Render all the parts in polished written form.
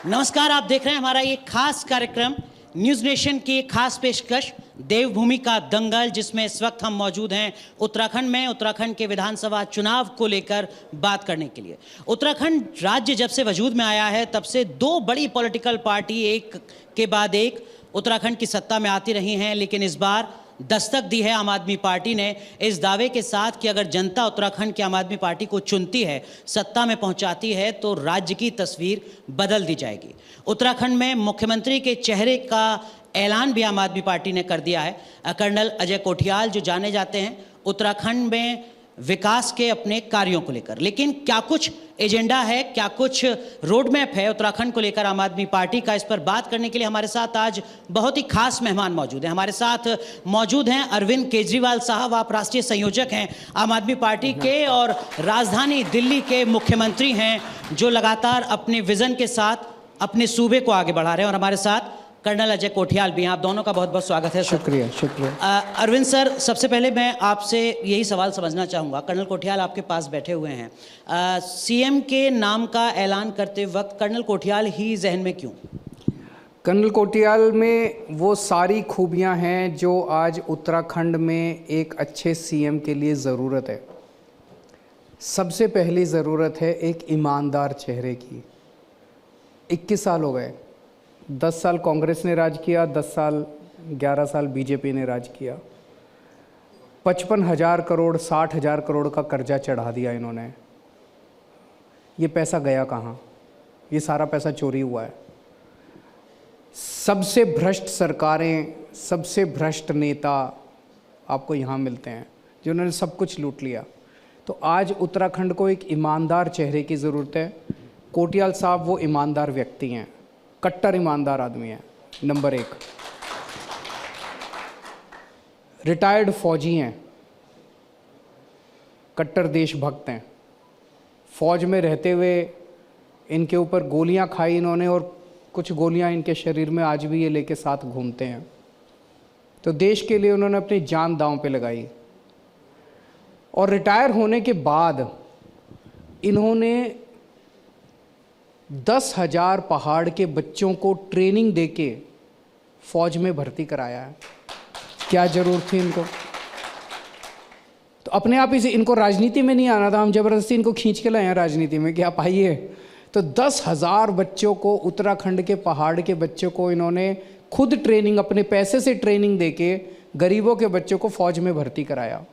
नमस्कार, आप देख रहे हैं हमारा ये खास कार्यक्रम न्यूज नेशन की एक खास पेशकश देवभूमि का दंगल, जिसमें इस वक्त हम मौजूद हैं उत्तराखंड में। उत्तराखंड के विधानसभा चुनाव को लेकर बात करने के लिए। उत्तराखंड राज्य जब से वजूद में आया है तब से दो बड़ी पॉलिटिकल पार्टी एक के बाद एक उत्तराखंड की सत्ता में आती रही हैं, लेकिन इस बार दस्तक दी है आम आदमी पार्टी ने इस दावे के साथ कि अगर जनता उत्तराखंड की आम आदमी पार्टी को चुनती है, सत्ता में पहुंचाती है, तो राज्य की तस्वीर बदल दी जाएगी। उत्तराखंड में मुख्यमंत्री के चेहरे का ऐलान भी आम आदमी पार्टी ने कर दिया है। कर्नल अजय कोठियाल जो जाने जाते हैं उत्तराखंड में विकास के अपने कार्यों को लेकर, लेकिन क्या कुछ एजेंडा है, क्या कुछ रोड मैप है उत्तराखंड को लेकर आम आदमी पार्टी का, इस पर बात करने के लिए हमारे साथ आज बहुत ही खास मेहमान मौजूद हैं। हमारे साथ मौजूद हैं अरविंद केजरीवाल साहब। आप राष्ट्रीय संयोजक हैं आम आदमी पार्टी के और राजधानी दिल्ली के मुख्यमंत्री हैं, जो लगातार अपने विजन के साथ अपने सूबे को आगे बढ़ा रहे हैं। और हमारे साथ कर्नल अजय कोठियाल भी हैं। आप दोनों का बहुत बहुत स्वागत है। शुक्रिया शुक्रिया। अरविंद सर, सबसे पहले मैं आपसे यही सवाल समझना चाहूँगा। कर्नल कोठियाल आपके पास बैठे हुए हैं। सीएम के नाम का ऐलान करते वक्त कर्नल कोठियाल ही जहन में क्यों? कर्नल कोठियाल में वो सारी खूबियां हैं जो आज उत्तराखंड में एक अच्छे सीएम के लिए ज़रूरत है। सबसे पहली ज़रूरत है एक ईमानदार चेहरे की। 21 साल हो गए, 10 साल कांग्रेस ने राज किया, 11 साल बीजेपी ने राज किया। 55,000 करोड़ 60,000 करोड़ का कर्जा चढ़ा दिया इन्होंने। ये पैसा गया कहाँ? ये सारा पैसा चोरी हुआ है। सबसे भ्रष्ट सरकारें, सबसे भ्रष्ट नेता आपको यहाँ मिलते हैं जिन्होंने सब कुछ लूट लिया। तो आज उत्तराखंड को एक ईमानदार चेहरे की ज़रूरत है। कोठियाल साहब वो ईमानदार व्यक्ति हैं, कट्टर ईमानदार आदमी है। नंबर 1, रिटायर्ड फौजी हैं, कट्टर देशभक्त हैं। फौज में रहते हुए इनके ऊपर गोलियां खाई इन्होंने, और कुछ गोलियां इनके शरीर में आज भी ये लेके साथ घूमते हैं। तो देश के लिए उन्होंने अपनी जान दांव पे लगाई। और रिटायर होने के बाद इन्होंने 10,000 पहाड़ के बच्चों को ट्रेनिंग देके फौज में भर्ती कराया है। क्या जरूरत थी इनको? तो अपने आप ही इनको राजनीति में नहीं आना था, हम जबरदस्ती इनको खींच के लाए हैं राजनीति में कि आप आइए। तो 10,000 बच्चों को, उत्तराखंड के पहाड़ के बच्चों को इन्होंने खुद ट्रेनिंग, अपने पैसे से ट्रेनिंग देके गरीबों के बच्चों को फौज में भर्ती कराया।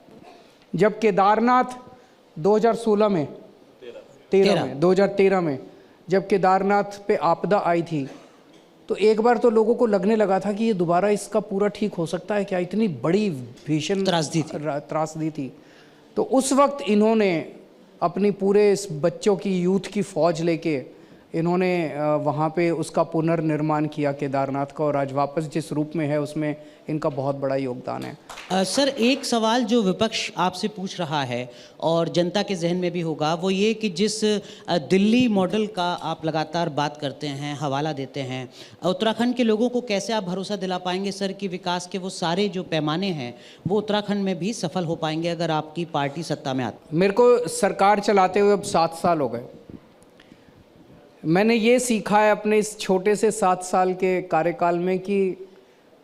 जब केदारनाथ 2013 में जब केदारनाथ पे आपदा आई थी, तो एक बार तो लोगों को लगने लगा था कि ये दोबारा इसका पूरा ठीक हो सकता है क्या? इतनी बड़ी भीषण त्रासदी थी। तो उस वक्त इन्होंने अपनी पूरे इस बच्चों की यूथ की फ़ौज लेके इन्होंने वहाँ पे उसका पुनर्निर्माण किया केदारनाथ का, और आज वापस जिस रूप में है उसमें इनका बहुत बड़ा योगदान है। सर, एक सवाल जो विपक्ष आपसे पूछ रहा है और जनता के जहन में भी होगा, वो ये कि जिस दिल्ली मॉडल का आप लगातार बात करते हैं, हवाला देते हैं, उत्तराखंड के लोगों को कैसे आप भरोसा दिला पाएंगे सर कि विकास के वो सारे जो पैमाने हैं वो उत्तराखंड में भी सफल हो पाएंगे अगर आपकी पार्टी सत्ता में आती? मेरे को सरकार चलाते हुए अब 7 साल हो गए। मैंने ये सीखा है अपने इस छोटे से 7 साल के कार्यकाल में कि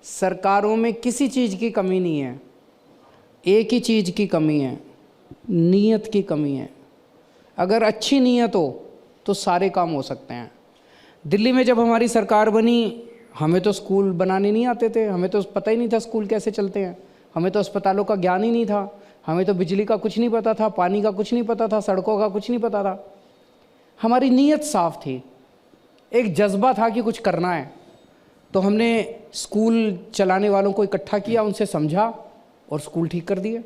सरकारों में किसी चीज़ की कमी नहीं है, एक ही चीज़ की कमी है, नीयत की कमी है। अगर अच्छी नीयत हो तो सारे काम हो सकते हैं। दिल्ली में जब हमारी सरकार बनी, हमें तो स्कूल बनाने नहीं आते थे, हमें तो पता ही नहीं था स्कूल कैसे चलते हैं, हमें तो अस्पतालों का ज्ञान ही नहीं था, हमें तो बिजली का कुछ नहीं पता था, पानी का कुछ नहीं पता था, सड़कों का कुछ नहीं पता था। हमारी नीयत साफ थी, एक जज्बा था कि कुछ करना है। तो हमने स्कूल चलाने वालों को इकट्ठा किया, उनसे समझा और स्कूल ठीक कर दिए।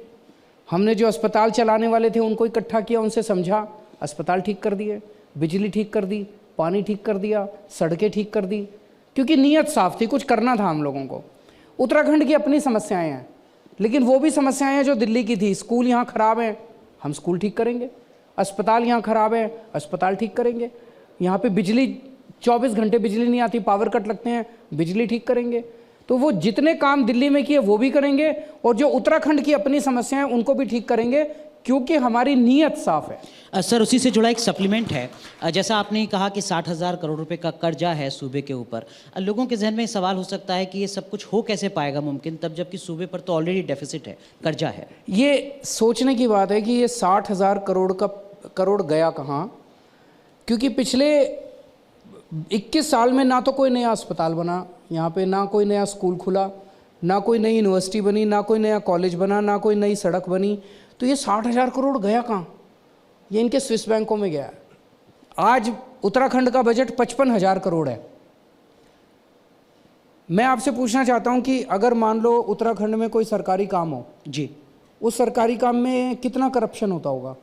हमने जो अस्पताल चलाने वाले थे उनको इकट्ठा किया, उनसे समझा, अस्पताल ठीक कर दिए, बिजली ठीक कर दी, पानी ठीक कर दिया, सड़कें ठीक कर दी, क्योंकि नीयत साफ थी, कुछ करना था हम लोगों को। उत्तराखंड की अपनी समस्याएं हैं, लेकिन वो भी समस्याएं हैं जो दिल्ली की थी। स्कूल यहाँ ख़राब हैं, हम स्कूल ठीक करेंगे। अस्पताल यहाँ ख़राब है, अस्पताल ठीक करेंगे। यहाँ पे बिजली 24 घंटे बिजली नहीं आती, पावर कट लगते हैं, बिजली ठीक करेंगे। तो वो जितने काम दिल्ली में किए वो भी करेंगे, और जो उत्तराखंड की अपनी समस्याएं उनको भी ठीक करेंगे, क्योंकि हमारी नीयत साफ है। सर उसी से जुड़ा एक सप्लीमेंट है। जैसा आपने कहा कि 60,000 करोड़ रुपए का कर्जा है सूबे के ऊपर। लोगों के जहन में सवाल हो सकता है कि ये सब कुछ हो कैसे पाएगा मुमकिन, तब जबकि सूबे पर तो ऑलरेडी डेफिसिट है, कर्जा है। ये सोचने की बात है कि ये 60,000 करोड़ गया कहाँ, क्योंकि पिछले 21 साल में ना तो कोई नया अस्पताल बना यहाँ पे, ना कोई नया स्कूल खुला, ना कोई नई यूनिवर्सिटी बनी, ना कोई नया कॉलेज बना, ना कोई नई सड़क बनी। तो ये 60,000 करोड़ गया कहाँ? ये इनके स्विस बैंकों में गया है। आज उत्तराखंड का बजट 55,000 करोड़ है। मैं आपसे पूछना चाहता हूं कि अगर मान लो उत्तराखंड में कोई सरकारी काम हो जी, उस सरकारी काम में कितना करप्शन होता होगा?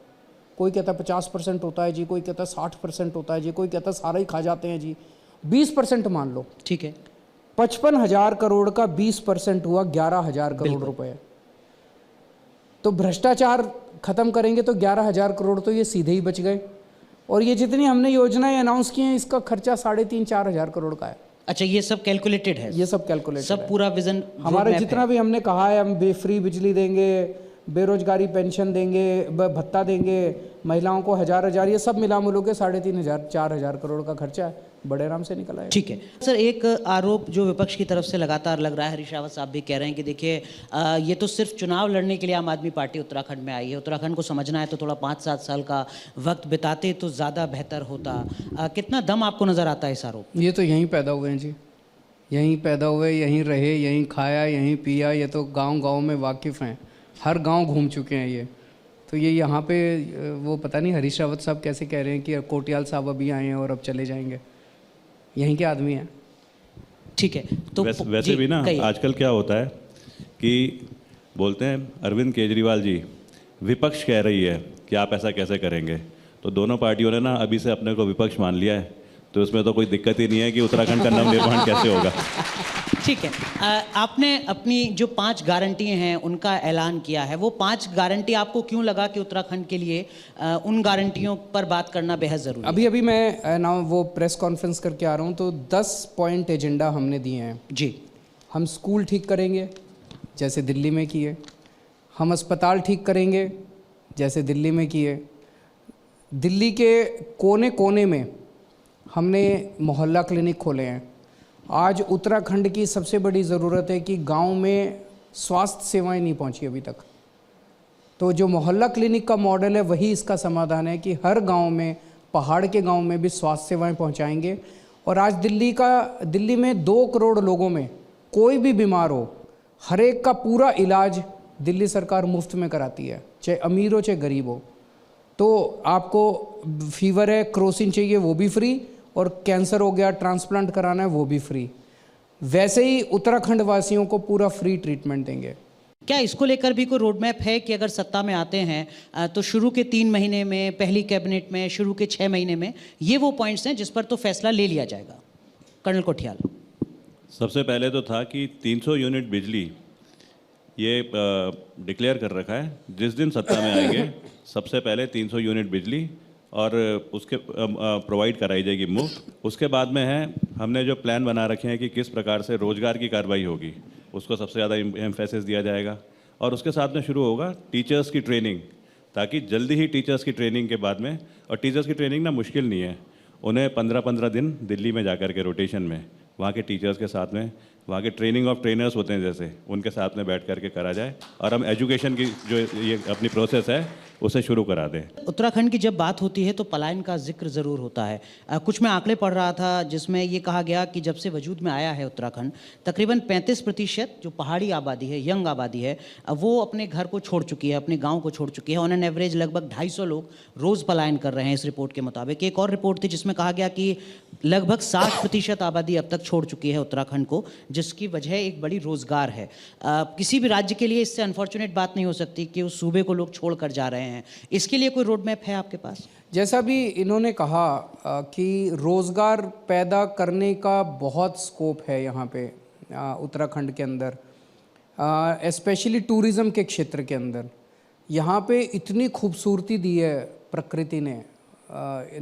कोई कहता है 50% होता है जी, कोई कहता है 60% होता है जी, कोई कहता है सारा ही खा जाते हैं जी। 20% मान लो, ठीक है। 55,000 करोड़ का 20% हुआ 11,000 करोड़ रुपए। तो भ्रष्टाचार खत्म करेंगे तो 11,000 करोड़ तो ये सीधे ही बच गए। और ये जितनी हमने योजनाएं अनाउंस की हैं इसका खर्चा 3,500-4 हज़ार करोड़ का है। अच्छा, ये सब कैलकुलेटेड है? ये सब कैलकुलेटेड, सब पूरा विजन हमारे जितना भी हमने कहा है, हम फ्री बिजली देंगे, बेरोजगारी पेंशन देंगे, भत्ता देंगे, महिलाओं को 1,000 ये सब मिला मिलो के 3,500-4,000 करोड़ का खर्चा है, बड़े आराम से निकल आएगा। ठीक है सर, एक आरोप जो विपक्ष की तरफ से लगातार लग रहा है, हरीश रावत साहब भी कह रहे हैं कि देखिए ये तो सिर्फ चुनाव लड़ने के लिए आम आदमी पार्टी उत्तराखंड में आई है, उत्तराखंड को समझना है तो थोड़ा 5-7 साल का वक्त बिताते तो ज़्यादा बेहतर होता। कितना दम आपको नज़र आता है इस आरोप? ये तो यहीं पैदा हुए हैं जी, यहीं पैदा हुए, यहीं रहे, यहीं खाया, यहीं पिया। ये तो गांव-गांव में वाकिफ़ हैं, हर गांव घूम चुके हैं ये। तो ये यहाँ पे वो पता नहीं हरीश रावत साहब कैसे कह रहे हैं कि कोटियाल साहब अभी आए हैं और अब चले जाएंगे, यहीं के आदमी हैं। ठीक है, तो वैसे भी ना आजकल क्या होता है कि बोलते हैं अरविंद केजरीवाल जी, विपक्ष कह रही है कि आप ऐसा कैसे करेंगे, तो दोनों पार्टियों ने ना अभी से अपने को विपक्ष मान लिया है, तो इसमें तो कोई दिक्कत ही नहीं है कि उत्तराखंड का नवनिर्माण कैसे होगा। ठीक है, आपने अपनी जो 5 गारंटी हैं उनका ऐलान किया है, वो 5 गारंटी आपको क्यों लगा कि उत्तराखंड के लिए उन गारंटियों पर बात करना बेहद ज़रूरी है? अभी मैं ना वो प्रेस कॉन्फ्रेंस करके आ रहा हूँ, तो 10 पॉइंट एजेंडा हमने दिए हैं जी। हम स्कूल ठीक करेंगे जैसे दिल्ली में किए, हम अस्पताल ठीक करेंगे जैसे दिल्ली में किए, दिल्ली के कोने कोने में हमने मोहल्ला क्लिनिक खोले हैं। आज उत्तराखंड की सबसे बड़ी ज़रूरत है कि गांव में स्वास्थ्य सेवाएं नहीं पहुंची अभी तक, तो जो मोहल्ला क्लिनिक का मॉडल है वही इसका समाधान है कि हर गांव में, पहाड़ के गांव में भी स्वास्थ्य सेवाएं पहुंचाएंगे। और आज दिल्ली में 2 करोड़ लोगों में कोई भी बीमार हो, हर एक का पूरा इलाज दिल्ली सरकार मुफ्त में कराती है, चाहे अमीर हो चाहे गरीब हो। तो आपको फीवर है, क्रोसिन चाहिए, वो भी फ्री, और कैंसर हो गया, ट्रांसप्लांट कराना है, वो भी फ्री। वैसे ही उत्तराखंड वासियों को पूरा फ्री ट्रीटमेंट देंगे। क्या इसको लेकर भी कोई रोड मैप है कि अगर सत्ता में आते हैं तो शुरू के 3 महीने में, पहली कैबिनेट में शुरू के 6 महीने में ये वो पॉइंट्स हैं जिस पर तो फैसला ले लिया जाएगा? कर्नल कोठियाल। सबसे पहले तो था कि 300 यूनिट बिजली ये डिक्लेयर कर रखा है, जिस दिन सत्ता में आएंगे सबसे पहले 300 यूनिट बिजली और उसके प्रोवाइड कराई जाएगी मुफ्त। उसके बाद में है, हमने जो प्लान बना रखे हैं कि किस प्रकार से रोजगार की कार्रवाई होगी, उसको सबसे ज़्यादा एम्फेसिस दिया जाएगा। और उसके साथ में शुरू होगा टीचर्स की ट्रेनिंग, ताकि जल्दी ही टीचर्स की ट्रेनिंग के बाद में, और टीचर्स की ट्रेनिंग ना मुश्किल नहीं है, उन्हें 15-15 दिन दिल्ली में जाकर के रोटेशन में वहाँ के टीचर्स के साथ में, वहाँ के ट्रेनिंग ऑफ ट्रेनर्स होते हैं जैसे, उनके साथ में बैठ करके करा जाए, और हम एजुकेशन की जो ये अपनी प्रोसेस है उसे शुरू करा दें। उत्तराखंड की जब बात होती है तो पलायन का जिक्र ज़रूर होता है। कुछ मैं आंकड़े पढ़ रहा था जिसमें ये कहा गया कि जब से वजूद में आया है उत्तराखंड, तकरीबन 35% जो पहाड़ी आबादी है, यंग आबादी है, वो अपने घर को छोड़ चुकी है, अपने गाँव को छोड़ चुकी है। ऑन एन एवरेज लगभग 250 लोग रोज़ पलायन कर रहे हैं इस रिपोर्ट के मुताबिक। एक और रिपोर्ट थी जिसमें कहा गया कि लगभग 60% आबादी अब तक छोड़ चुकी है उत्तराखंड को, जिसकी वजह एक बड़ी रोज़गार है। किसी भी राज्य के लिए इससे अनफॉर्चुनेट बात नहीं हो सकती कि उस सूबे को लोग छोड़ कर जा रहे हैं। इसके लिए कोई रोड मैप है आपके पास? जैसा भी इन्होंने कहा कि रोज़गार पैदा करने का बहुत स्कोप है यहाँ पे उत्तराखंड के अंदर, स्पेशली टूरिज़्म के क्षेत्र के अंदर। यहाँ पे इतनी खूबसूरती दी है प्रकृति ने,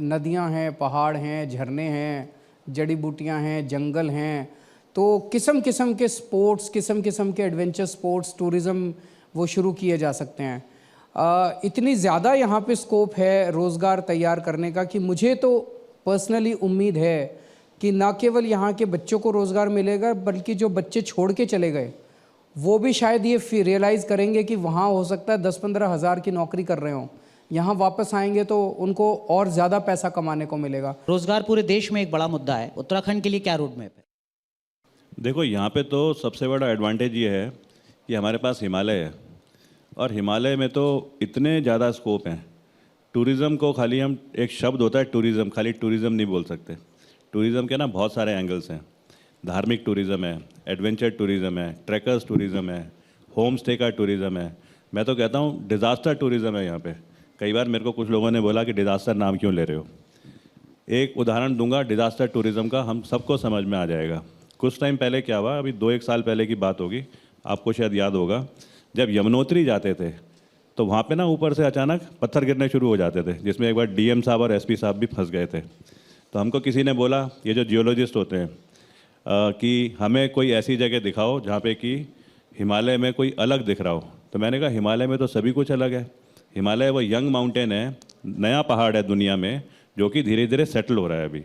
नदियाँ हैं, पहाड़ हैं, झरने हैं, जड़ी बूटियाँ हैं, जंगल हैं, तो किस्म किस्म के स्पोर्ट्स, किस्म किस्म के एडवेंचर स्पोर्ट्स, टूरिज़्म वो शुरू किए जा सकते हैं। इतनी ज़्यादा यहाँ पे स्कोप है रोज़गार तैयार करने का कि मुझे तो पर्सनली उम्मीद है कि ना केवल यहाँ के बच्चों को रोज़गार मिलेगा, बल्कि जो बच्चे छोड़ के चले गए वो भी शायद ये रियलाइज़ करेंगे कि वहाँ हो सकता है 10-15 हज़ार की नौकरी कर रहे हों, यहाँ वापस आएंगे तो उनको और ज़्यादा पैसा कमाने को मिलेगा। रोजगार पूरे देश में एक बड़ा मुद्दा है, उत्तराखंड के लिए क्या रोड मैप है? देखो, यहाँ पे तो सबसे बड़ा एडवांटेज ये है कि हमारे पास हिमालय है, और हिमालय में तो इतने ज़्यादा स्कोप हैं। टूरिज़्म को खाली हम, एक शब्द होता है टूरिज़्म, खाली टूरिज़्म नहीं बोल सकते। टूरिज़्म के ना बहुत सारे एंगल्स हैं। धार्मिक टूरिज़्म है, एडवेंचर टूरिज़्म है, ट्रैकर्स टूरिज़्म है, होम स्टे का टूरिज़्म है। मैं तो कहता हूँ डिज़ास्टर टूरिज़्म है यहाँ पे। कई बार मेरे को कुछ लोगों ने बोला कि डिज़ास्टर नाम क्यों ले रहे हो। एक उदाहरण दूंगा डिज़ास्टर टूरिज़्म का, हम सबको समझ में आ जाएगा। कुछ टाइम पहले क्या हुआ, अभी 2-1 साल पहले की बात होगी, आपको शायद याद होगा, जब यमुनोत्री जाते थे तो वहाँ पे ना ऊपर से अचानक पत्थर गिरने शुरू हो जाते थे, जिसमें एक बार डीएम साहब और एसपी साहब भी फंस गए थे। तो हमको किसी ने बोला, ये जो जियोलॉजिस्ट होते हैं, कि हमें कोई ऐसी जगह दिखाओ जहाँ पे कि हिमालय में कोई अलग दिख रहा हो। तो मैंने कहा हिमालय में तो सभी कुछ अलग है। हिमालय वो यंग माउंटेन है, नया पहाड़ है दुनिया में, जो कि धीरे धीरे सेटल हो रहा है अभी।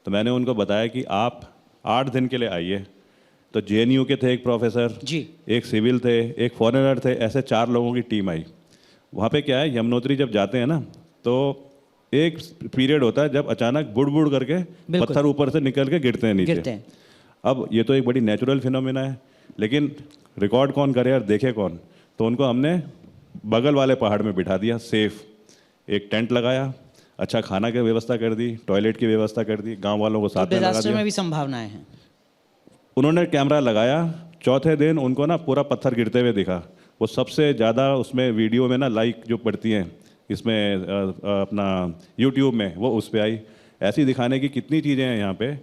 तो मैंने उनको बताया कि आप 8 दिन के लिए आइए। तो जेएनयू के थे एक प्रोफेसर जी, एक सिविल थे, एक फॉरेनर थे, ऐसे 4 लोगों की टीम आई। वहाँ पे क्या है, यमुनोत्री जब जाते हैं ना तो एक पीरियड होता है जब अचानक बुड़ बुड़ करके पत्थर ऊपर से निकल के गिरते हैं नीचे। गिरते हैं। अब ये तो एक बड़ी नेचुरल फिनोमिना है, लेकिन रिकॉर्ड कौन करे और देखे कौन। तो उनको हमने बगल वाले पहाड़ में बिठा दिया, सेफ एक टेंट लगाया, अच्छा खाना की व्यवस्था कर दी, टॉयलेट की व्यवस्था कर दी, गांव वालों को तो साथ में लगा डिजास्टर दिया। में भी संभावनाएं हैं। उन्होंने कैमरा लगाया, चौथे दिन उनको ना पूरा पत्थर गिरते हुए दिखा। वो सबसे ज़्यादा उसमें वीडियो में ना लाइक जो पड़ती हैं इसमें अपना यूट्यूब में, वो उस पर आई। ऐसी दिखाने की कितनी चीज़ें हैं यहाँ पे।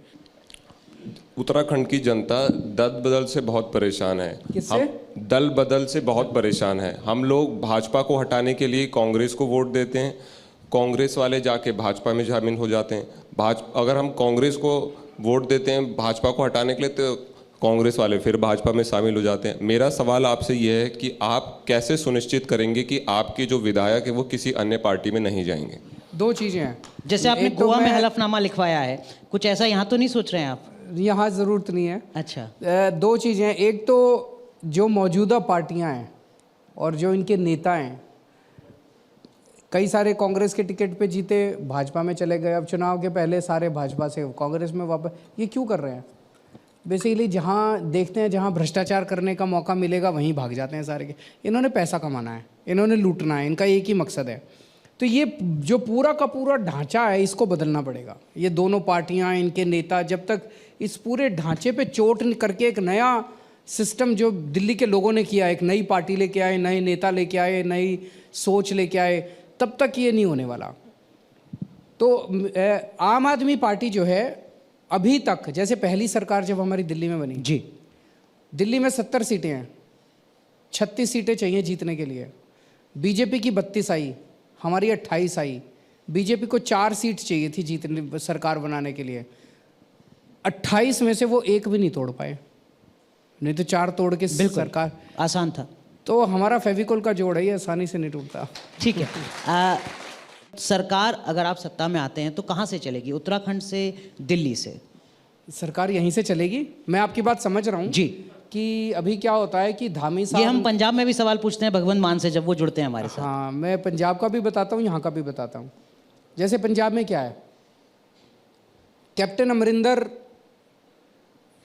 उत्तराखंड की जनता दल बदल से बहुत परेशान है। किससे? हम दल बदल से बहुत परेशान है। हम लोग भाजपा को हटाने के लिए कांग्रेस को वोट देते हैं, कांग्रेस वाले जाके भाजपा में शामिल हो जाते हैं। अगर हम कांग्रेस को वोट देते हैं भाजपा को हटाने के लिए, तो कांग्रेस वाले फिर भाजपा में शामिल हो जाते हैं। मेरा सवाल आपसे यह है कि आप कैसे सुनिश्चित करेंगे कि आपके जो विधायक है वो किसी अन्य पार्टी में नहीं जाएंगे? 2 चीज़ें हैं। जैसे आपने एक तो गोवा में मैं- हलफनामा लिखवाया है, कुछ ऐसा यहाँ तो नहीं सोच रहे हैं आप? यहाँ ज़रूरत नहीं है। अच्छा, 2 चीज़ें हैं। एक तो जो मौजूदा पार्टियां हैं और जो इनके नेता हैं, कई सारे कांग्रेस के टिकट पे जीते, भाजपा में चले गए, अब चुनाव के पहले सारे भाजपा से कांग्रेस में वापस। ये क्यों कर रहे हैं? बेसिकली जहाँ देखते हैं जहाँ भ्रष्टाचार करने का मौका मिलेगा वहीं भाग जाते हैं सारे के। इन्होंने पैसा कमाना है, इन्होंने लूटना है, इनका एक ही मकसद है। तो ये जो पूरा का पूरा ढांचा है इसको बदलना पड़ेगा। ये दोनों पार्टियां, इनके नेता जब तक इस पूरे ढांचे पे चोट करके एक नया सिस्टम जो दिल्ली के लोगों ने किया, एक नई पार्टी लेके आए, नए नेता लेके आए, नई सोच लेके आए, तब तक ये नहीं होने वाला। तो आम आदमी पार्टी जो है अभी तक, जैसे पहली सरकार जब हमारी दिल्ली में बनी जी, दिल्ली में 70 सीटें हैं, 36 सीटें चाहिए जीतने के लिए। बीजेपी की 32 आई, हमारी 28 आई। बीजेपी को 4 सीट चाहिए थी जीतने सरकार बनाने के लिए, 28 में से वो एक भी नहीं तोड़ पाए, नहीं तो 4 तोड़ के सरकार। आसान था। तो हमारा फेविकोल का जोड़ है, ये आसानी से नहीं टूटता। ठीक है। सरकार अगर आप सत्ता में आते हैं तो कहाँ से चलेगी, उत्तराखंड से, दिल्ली से? सरकार यहीं से चलेगी। मैं आपकी बात समझ रहा हूँ जी, कि अभी क्या होता है कि धामी ये साहब, हम पंजाब में भी सवाल पूछते हैं भगवंत मान से जब वो जुड़ते हैं हमारे साथ। हाँ, मैं पंजाब का भी बताता हूँ, यहाँ का भी बताता हूँ। जैसे पंजाब में क्या है, कैप्टन अमरिंदर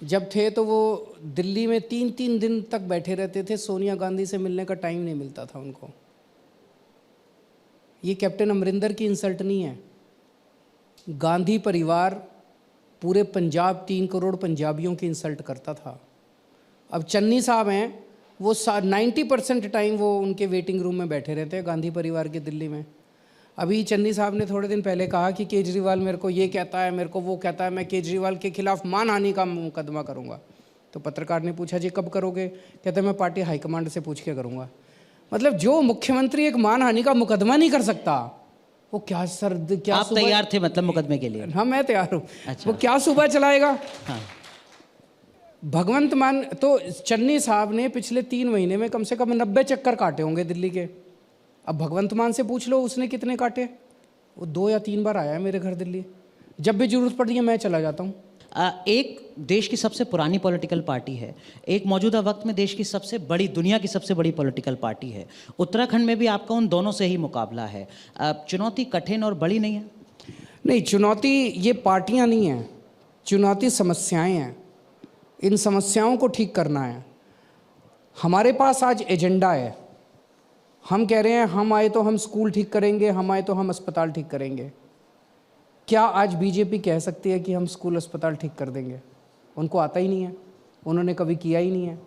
जब थे तो वो दिल्ली में 3-3 दिन तक बैठे रहते थे, सोनिया गांधी से मिलने का टाइम नहीं मिलता था उनको। ये कैप्टन अमरिंदर की इंसल्ट नहीं है, गांधी परिवार पूरे पंजाब 3 करोड़ पंजाबियों की इंसल्ट करता था। अब चन्नी साहब हैं, वो 90% टाइम वो उनके वेटिंग रूम में बैठे रहते हैं गांधी परिवार के दिल्ली में। अभी चन्नी साहब ने थोड़े दिन पहले कहा कि केजरीवाल मेरे को ये कहता है, मेरे को वो कहता है, मैं केजरीवाल के खिलाफ मानहानि का मुकदमा करूँगा। तो पत्रकार ने पूछा जी कब करोगे? कहते मैं पार्टी हाईकमांड से पूछ के करूँगा। मतलब जो मुख्यमंत्री एक मानहानि का मुकदमा नहीं कर सकता, वो क्या सर, क्या आप तैयार थे मतलब मुकदमे के लिए? हाँ, मैं तैयार हूँ। अच्छा। वो क्या सुबह चलाएगा? हाँ, भगवंत मान तो चन्नी साहब ने पिछले 3 महीने में कम से कम 90 चक्कर काटे होंगे दिल्ली के। अब भगवंत मान से पूछ लो उसने कितने काटे, वो 2 या 3 बार आया है मेरे घर दिल्ली, जब भी जरूरत पड़ती है मैं चला जाता हूँ। एक देश की सबसे पुरानी पॉलिटिकल पार्टी है, एक मौजूदा वक्त में देश की सबसे बड़ी, दुनिया की सबसे बड़ी पॉलिटिकल पार्टी है। उत्तराखंड में भी आपका उन दोनों से ही मुकाबला है। चुनौती कठिन और बड़ी नहीं है? नहीं, चुनौती ये पार्टियां नहीं हैं, चुनौती समस्याएं हैं। इन समस्याओं को ठीक करना है। हमारे पास आज एजेंडा है, हम कह रहे हैं हम आए तो हम स्कूल ठीक करेंगे, हम आए तो हम अस्पताल ठीक करेंगे। क्या आज बीजेपी कह सकती है कि हम स्कूल अस्पताल ठीक कर देंगे? उनको आता ही नहीं है, उन्होंने कभी किया ही नहीं है।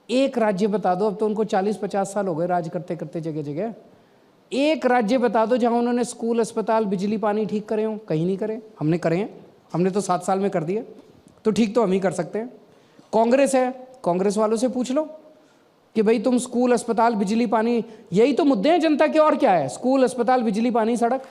एक राज्य बता दो, अब तो उनको 40-50 साल हो गए राज करते करते जगह जगह, एक राज्य बता दो जहां उन्होंने स्कूल, अस्पताल, बिजली, पानी ठीक करे हों। कहीं नहीं करे। हमने करे हैं, हमने तो 7 साल में कर दिए, तो ठीक तो हम ही कर सकते हैं। कांग्रेस है, कांग्रेस वालों से पूछ लो कि भाई तुम स्कूल, अस्पताल, बिजली, पानी, यही तो मुद्दे हैं जनता के, और क्या है? स्कूल, अस्पताल, बिजली, पानी, सड़क।